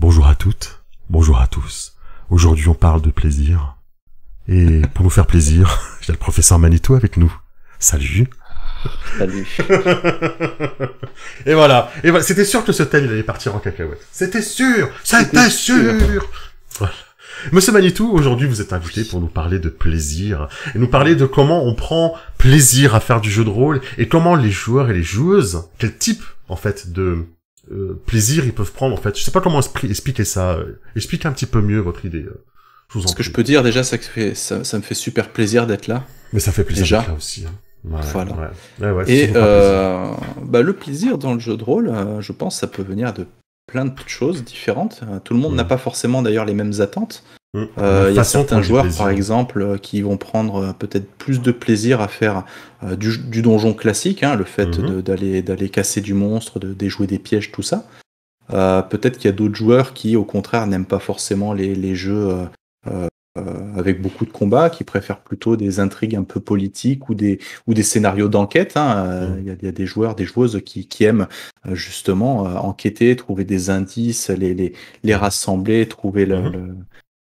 Bonjour à toutes, bonjour à tous. Aujourd'hui on parle de plaisir. Et pour nous faire plaisir, j'ai le professeur Manitou avec nous. Salut. Salut. Et voilà, c'était sûr que ce thème il allait partir en cacahuète. C'était sûr. Voilà. Monsieur Manitou, aujourd'hui vous êtes invité pour nous parler de plaisir, et nous parler de comment on prend plaisir à faire du jeu de rôle, et comment les joueurs et les joueuses, quel type, en fait, de plaisir ils peuvent prendre, en fait. Je sais pas comment expliquer ça. Expliquez un petit peu mieux votre idée. Je vous en Ce que prie. je peux dire déjà, c'est que ça me fait super plaisir d'être là. Mais ça fait plaisir Déjà. d'être là aussi. Hein. Ouais, Voilà. Ouais, Et ça nous fera plaisir. le plaisir dans le jeu de rôle, je pense, ça peut venir de plein de choses différentes. Tout le monde n'a pas forcément d'ailleurs les mêmes attentes. Il y a certains joueurs, par exemple, qui vont prendre peut-être plus de plaisir à faire du donjon classique, hein, le fait d'aller casser du monstre, de déjouer des pièges, tout ça. Peut-être qu'il y a d'autres joueurs qui, au contraire, n'aiment pas forcément les jeux avec beaucoup de combats, qui préfèrent plutôt des intrigues un peu politiques ou des scénarios d'enquête. Hein. Il y a des joueurs, des joueuses qui aiment justement enquêter, trouver des indices, les rassembler, trouver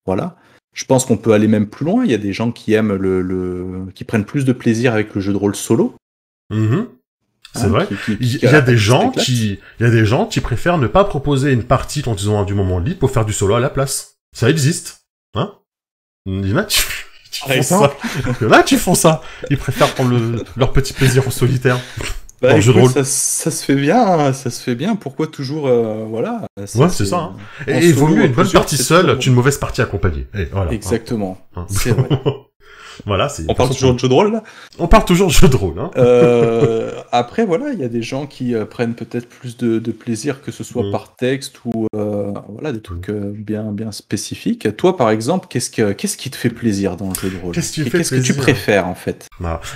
Voilà. Je pense qu'on peut aller même plus loin. Il y a des gens qui aiment qui prennent plus de plaisir avec le jeu de rôle solo. C'est vrai. Il y a des gens qui préfèrent ne pas proposer une partie quand ils ont du moment libre pour faire du solo à la place. Ça existe. Hein? Il y en a qui font ça. Il y en a qui font ça. Ils préfèrent prendre leur petit plaisir en solitaire. Bah, jeu de rôle. Ça se fait bien, ça se fait bien. Pourquoi toujours, voilà. Ouais, c'est ça. Hein. Et il vaut mieux une bonne partie seule qu'une mauvaise partie accompagnée. Et voilà. Exactement. Hein. C'est vrai. Voilà, On parle toujours de jeu de rôle, là? On parle toujours de jeu de rôle, hein. Après, voilà, il y a des gens qui prennent peut-être plus de plaisir, que ce soit par texte ou voilà, des trucs bien spécifiques. Toi, par exemple, qu'est-ce qui te fait plaisir dans le jeu de rôle? Qu'est-ce que tu préfères, en fait?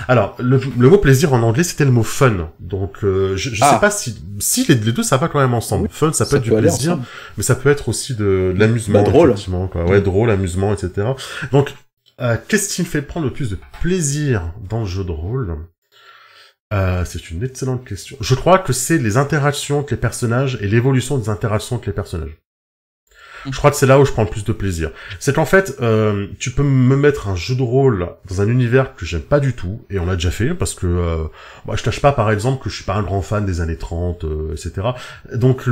Alors, le mot plaisir en anglais, c'était le mot fun. Donc, je sais pas si les deux, ça va quand même ensemble. Oui, fun, ça peut être du plaisir, mais ça peut être aussi de l'amusement. Drôle. Effectivement, quoi. Ouais, drôle, amusement, etc. Donc, qu'est-ce qui me fait prendre le plus de plaisir dans le jeu de rôle? C'est une excellente question. Je crois que c'est les interactions avec les personnages et l'évolution des interactions avec les personnages. Je crois que c'est là où je prends le plus de plaisir. C'est qu'en fait, tu peux me mettre un jeu de rôle dans un univers que j'aime pas du tout, et on l'a déjà fait, parce que je cache pas, par exemple, que je suis pas un grand fan des années 30, etc. Donc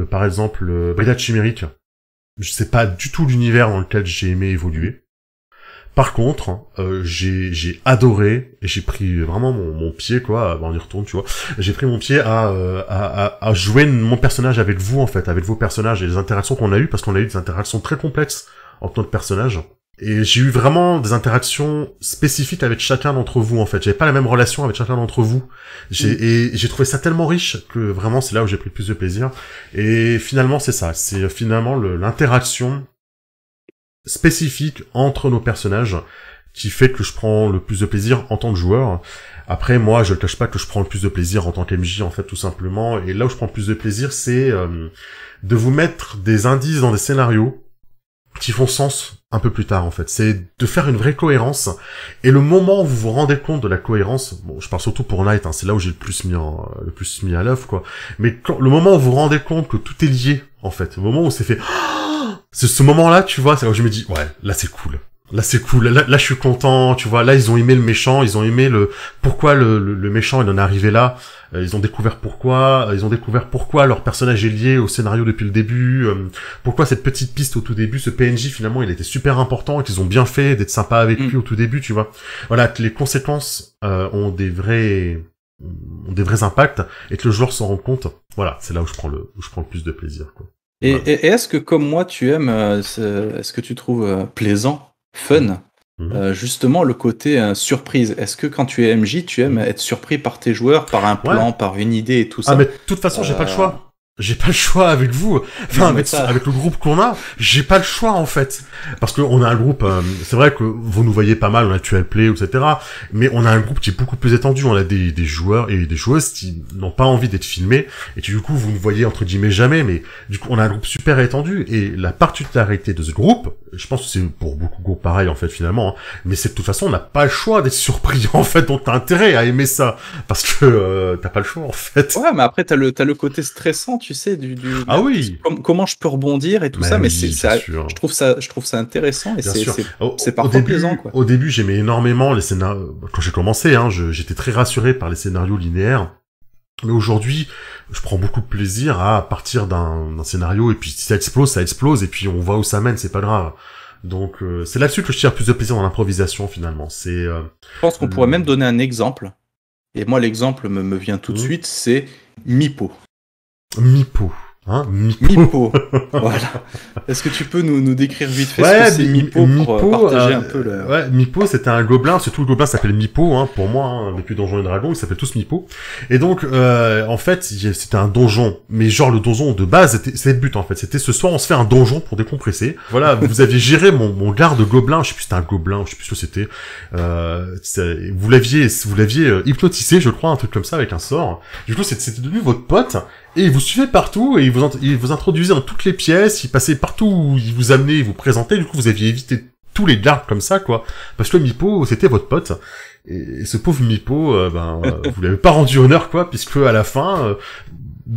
par exemple, Brigade Chimérique, je sais pas du tout l'univers dans lequel j'ai aimé évoluer. Par contre, j'ai adoré, et j'ai pris vraiment mon pied, quoi, on y retourne, tu vois, j'ai pris mon pied à jouer mon personnage avec vous, en fait, avec vos personnages, et les interactions qu'on a eues, parce qu'on a eu des interactions très complexes entre notre personnage. Et j'ai eu vraiment des interactions spécifiques avec chacun d'entre vous, en fait. J'avais pas la même relation avec chacun d'entre vous. Et j'ai trouvé ça tellement riche que vraiment c'est là où j'ai pris le plus de plaisir. Et finalement c'est ça. C'est finalement l'interaction spécifique entre nos personnages qui fait que je prends le plus de plaisir en tant que joueur. Après, moi, je ne cache pas que je prends le plus de plaisir en tant qu'MJ, en fait, tout simplement. Et là où je prends le plus de plaisir, c'est de vous mettre des indices dans des scénarios qui font sens un peu plus tard, en fait. C'est de faire une vraie cohérence. Et le moment où vous vous rendez compte de la cohérence, bon, je parle surtout pour Night, hein, c'est là où j'ai le plus mis à l'œuvre, quoi. Mais le moment où vous vous rendez compte que tout est lié, en fait, le moment où c'est fait, c'est ce moment-là, tu vois, c'est là où je me dis, ouais, là c'est cool. Là c'est cool, là je suis content, tu vois, là ils ont aimé le méchant, ils ont aimé pourquoi le méchant il en est arrivé là, ils ont découvert pourquoi leur personnage est lié au scénario depuis le début, pourquoi cette petite piste au tout début, ce PNJ finalement il était super important et qu'ils ont bien fait d'être sympa avec lui au tout début, tu vois. Voilà, que les conséquences ont des vrais impacts et que le joueur s'en rend compte. Voilà, c'est là où je prends le plus de plaisir, quoi. Et est-ce que comme moi tu aimes, est-ce que tu trouves plaisant, fun, justement le côté surprise? Est-ce que quand tu es MJ, tu aimes être surpris par tes joueurs, par un plan, par une idée et tout ça? Ah mais de toute façon j'ai pas le choix. J'ai pas le choix avec vous. Enfin, avec le groupe qu'on a, j'ai pas le choix, en fait. Parce que on a un groupe, c'est vrai que vous nous voyez pas mal, on a Actual Play, etc. Mais on a un groupe qui est beaucoup plus étendu. On a des joueurs et des joueuses qui n'ont pas envie d'être filmés. Et qui, du coup, vous ne voyez, entre guillemets, jamais. Mais, du coup, on a un groupe super étendu. Et la particularité de ce groupe, je pense que c'est pour beaucoup de groupes pareil, en fait, finalement. Hein, mais c'est que de toute façon, on n'a pas le choix d'être surpris, en fait. Donc, t'as intérêt à aimer ça. Parce que, t'as pas le choix, en fait. Ouais, mais après, t'as le côté stressant, tu tu sais, ah oui, comment je peux rebondir et tout ça, mais je trouve ça intéressant et c'est parfois plaisant, quoi. Au début, j'aimais énormément les scénarios. Quand j'ai commencé, j'étais très rassuré par les scénarios linéaires. Mais aujourd'hui, je prends beaucoup de plaisir à partir d'un scénario, et puis si ça explose, et puis on voit où ça mène, c'est pas grave. Donc c'est là-dessus que je tire plus de plaisir dans l'improvisation, finalement. Je pense qu'on pourrait même donner un exemple. Et moi, l'exemple me vient tout de suite, c'est Meepo. Meepo. Meepo. Voilà. Est-ce que tu peux nous décrire vite fait ce que c'est Meepo pour partager un peu le... Ouais, Meepo, c'était un gobelin, surtout le gobelin s'appelle Meepo, pour moi, depuis Donjons et Dragons, ils s'appellent tous Meepo. Et donc, en fait, c'était un donjon, mais genre le donjon de base, c'était le but, en fait. C'était ce soir, on se fait un donjon pour décompresser. Voilà, vous aviez géré mon garde gobelin, je sais plus si c'était un gobelin, je sais plus ce que c'était. Vous l'aviez hypnotisé, je crois, un truc comme ça, avec un sort. Du coup, c'était devenu votre pote. Et il vous suivait partout, et il vous introduisait dans toutes les pièces, il passait partout où il vous amenait, il vous présentait, du coup vous aviez évité tous les gardes comme ça, quoi. Parce que Meepo, c'était votre pote. Et ce pauvre Meepo, vous l'avez pas rendu honneur, quoi, puisque à la fin,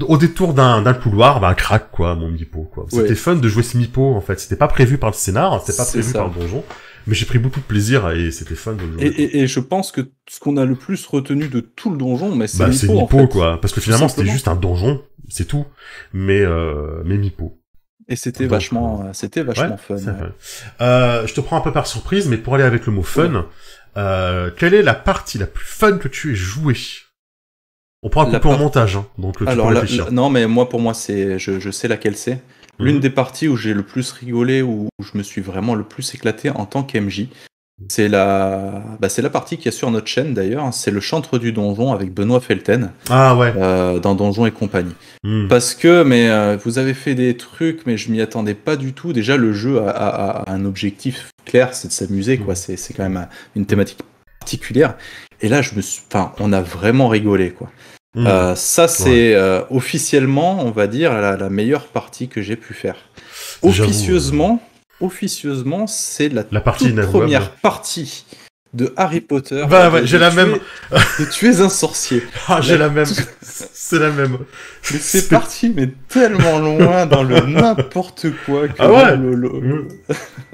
au détour d'un couloir, craque, quoi, mon Meepo, quoi. C'était fun de jouer ce Meepo, en fait. C'était pas prévu par le scénar, c'était pas prévu par le donjon. Mais j'ai pris beaucoup de plaisir et c'était fun de le jouer. Et je pense que ce qu'on a le plus retenu de tout le donjon, mais c'est Meepo, en fait. Quoi. Parce que finalement, c'était juste un donjon, c'est tout. Mais Meepo. Et c'était vachement fun. Je te prends un peu par surprise, mais pour aller avec le mot fun, quelle est la partie la plus fun que tu aies jouée? On pourra couper en montage, donc tu peux réfléchir. Non, mais pour moi, je sais laquelle c'est. L'une des parties où j'ai le plus rigolé, où je me suis vraiment le plus éclaté en tant qu'MJ, c'est la partie qu'il y a sur notre chaîne d'ailleurs, c'est le chantre du donjon avec Benoît Felten. Ah ouais. Dans Donjons et compagnie. Parce que, vous avez fait des trucs, mais je m'y attendais pas du tout. Déjà, le jeu a un objectif clair, c'est de s'amuser, quoi. C'est quand même une thématique particulière. Et là, on a vraiment rigolé, quoi. Ça, c'est officiellement, on va dire, la meilleure partie que j'ai pu faire. Officieusement, c'est la toute première partie de Harry Potter. J'ai la même. Tu es un sorcier. J'ai la même. C'est la même. Mais c'est parti, mais tellement loin dans le n'importe quoi.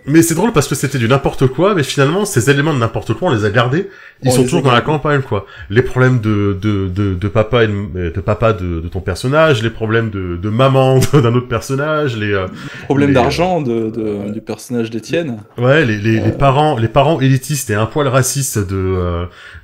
Mais c'est drôle parce que c'était du n'importe quoi, mais finalement, ces éléments de n'importe quoi, on les a gardés. Ils sont toujours dans la campagne, quoi. Les problèmes de papa de ton personnage, les problèmes de maman d'un autre personnage, les problèmes d'argent du personnage d'Étienne. Ouais, les parents élitistes et un poil racistes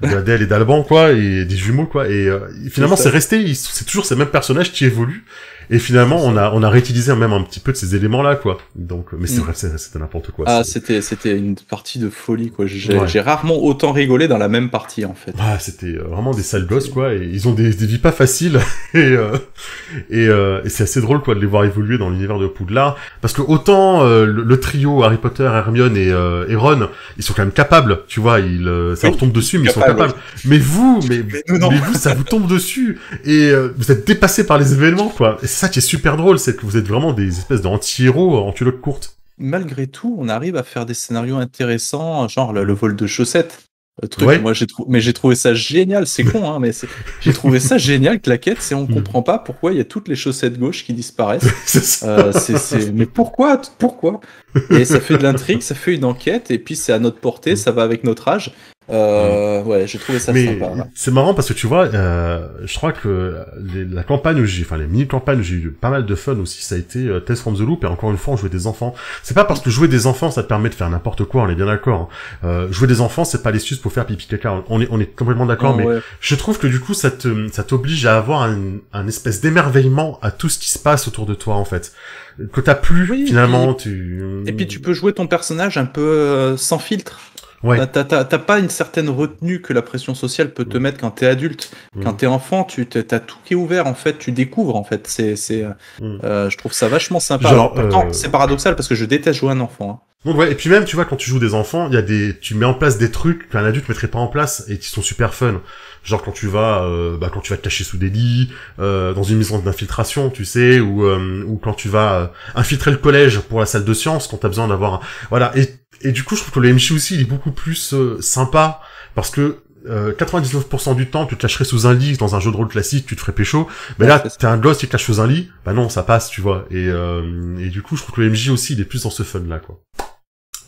d'Adèle et d'Alban, quoi, et des jumeaux, quoi. Et finalement, c'est resté, c'est toujours ces mêmes personnages qui évoluent. Et finalement, on a réutilisé même un petit peu de ces éléments-là, quoi. Donc, mais c'est vrai, c'était n'importe quoi. C'était une partie de folie, quoi. J'ai rarement autant rigolé dans la même partie, en fait. C'était vraiment des sales gosses, quoi. Et ils ont des vies pas faciles. et c'est assez drôle, quoi, de les voir évoluer dans l'univers de Poudlard. Parce que autant le trio Harry Potter, Hermione et Ron, ils sont quand même capables, tu vois. Ça leur tombe dessus, mais ils sont capables. Mais vous, ça vous tombe dessus. Et vous êtes dépassés par les événements, quoi. Et c'est ça qui est super drôle, c'est que vous êtes vraiment des espèces d'anti-héros en culotte courte. Malgré tout, on arrive à faire des scénarios intéressants, genre le vol de chaussettes. Moi j'ai trouvé ça génial, c'est con, hein, mais j'ai trouvé ça génial que la quête, on comprend pas pourquoi il y a toutes les chaussettes gauches qui disparaissent. C'est ça. Mais pourquoi Et ça fait de l'intrigue, ça fait une enquête, et puis c'est à notre portée, ça va avec notre âge. J'ai trouvé ça sympa. Là. C'est marrant parce que tu vois, je crois que la campagne les mini-campagnes où j'ai eu pas mal de fun aussi, ça a été Tales from the Loop, et encore une fois, on jouait des enfants. C'est pas parce que jouer des enfants, ça te permet de faire n'importe quoi, on est bien d'accord. Jouer des enfants, c'est pas l'excuse pour faire pipi caca. On est complètement d'accord, mais je trouve que du coup, ça t'oblige à avoir un espèce d'émerveillement à tout ce qui se passe autour de toi, en fait. Que t'as plus, finalement, Et puis tu peux jouer ton personnage un peu sans filtre. Ouais. T'as pas une certaine retenue que la pression sociale peut te mettre quand t'es adulte. Quand t'es enfant, t'as tout qui est ouvert, en fait, tu découvres, en fait. Je trouve ça vachement sympa. Pourtant, c'est paradoxal parce que je déteste jouer un enfant. Hein. Donc et puis même, tu vois, quand tu joues des enfants, tu mets en place des trucs qu'un adulte mettrait pas en place et qui sont super fun. Genre quand tu vas te cacher sous des lits, dans une maison d'infiltration, tu sais, ou quand tu vas infiltrer le collège pour la salle de sciences, quand t'as besoin d'avoir voilà. Et du coup, je trouve que le MJ aussi, il est beaucoup plus sympa parce que 99% du temps, tu te cacherais sous un lit dans un jeu de rôle classique, tu te ferais pécho. Mais là, t'es un gosse qui te cache sous un lit, bah non, ça passe, tu vois. Et du coup, je trouve que le MJ aussi, il est plus dans ce fun-là, quoi.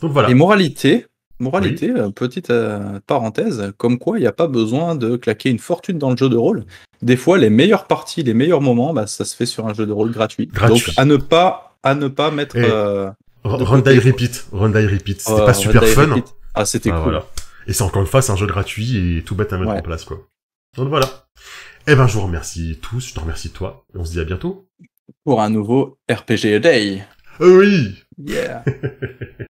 Donc voilà. Et moralité, petite parenthèse, comme quoi il n'y a pas besoin de claquer une fortune dans le jeu de rôle. Des fois, les meilleures parties, les meilleurs moments, bah, ça se fait sur un jeu de rôle gratuit. Donc à ne pas mettre... Run Die Repeat. C'était pas super fun. Repeat. Ah, c'était cool. Voilà. Et c'est encore une fois, c'est un jeu gratuit et tout bête à mettre en place, quoi. Donc voilà. Eh ben, je vous remercie tous, je te remercie toi, et on se dit à bientôt. Pour un nouveau RPG A Day. Oui! Yeah!